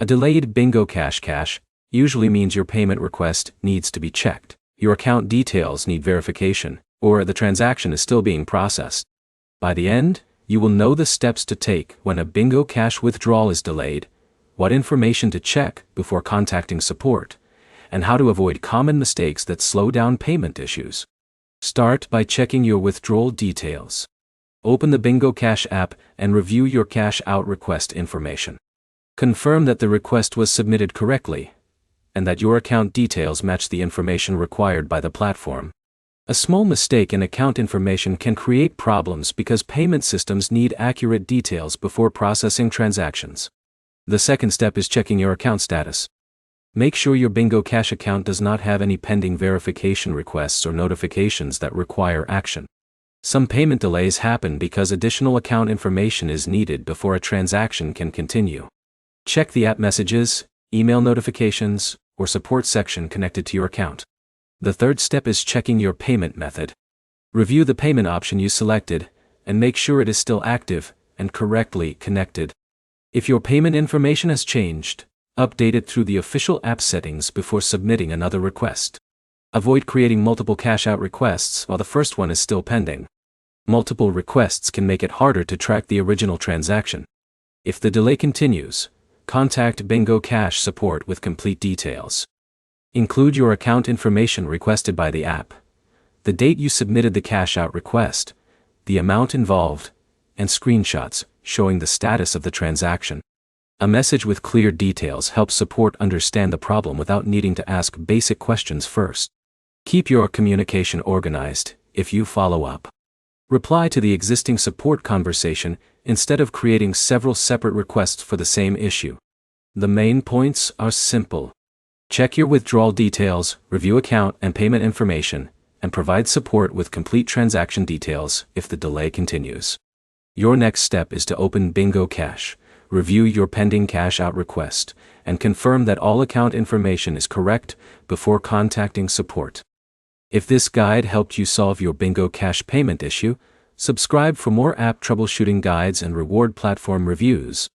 A delayed Bingo Cash usually means your payment request needs to be checked, your account details need verification, or the transaction is still being processed. By the end, you will know the steps to take when a Bingo Cash withdrawal is delayed, what information to check before contacting support, and how to avoid common mistakes that slow down payment issues. Start by checking your withdrawal details. Open the Bingo Cash app and review your cash out request information. Confirm that the request was submitted correctly, and that your account details match the information required by the platform. A small mistake in account information can create problems because payment systems need accurate details before processing transactions. The second step is checking your account status. Make sure your Bingo Cash account does not have any pending verification requests or notifications that require action. Some payment delays happen because additional account information is needed before a transaction can continue. Check the app messages, email notifications, or support section connected to your account. The third step is checking your payment method. Review the payment option you selected, and make sure it is still active and correctly connected. If your payment information has changed, update it through the official app settings before submitting another request. Avoid creating multiple cash-out requests while the first one is still pending. Multiple requests can make it harder to track the original transaction. If the delay continues, contact Bingo Cash support with complete details. Include your account information requested by the app, the date you submitted the cash-out request, the amount involved, and screenshots showing the status of the transaction. A message with clear details helps support understand the problem without needing to ask basic questions first. Keep your communication organized. If you follow up, reply to the existing support conversation instead of creating several separate requests for the same issue. The main points are simple. Check your withdrawal details, review account and payment information, and provide support with complete transaction details if the delay continues. Your next step is to open Bingo Cash, review your pending cash-out request, and confirm that all account information is correct before contacting support. If this guide helped you solve your Bingo Cash payment issue, subscribe for more app troubleshooting guides and reward platform reviews.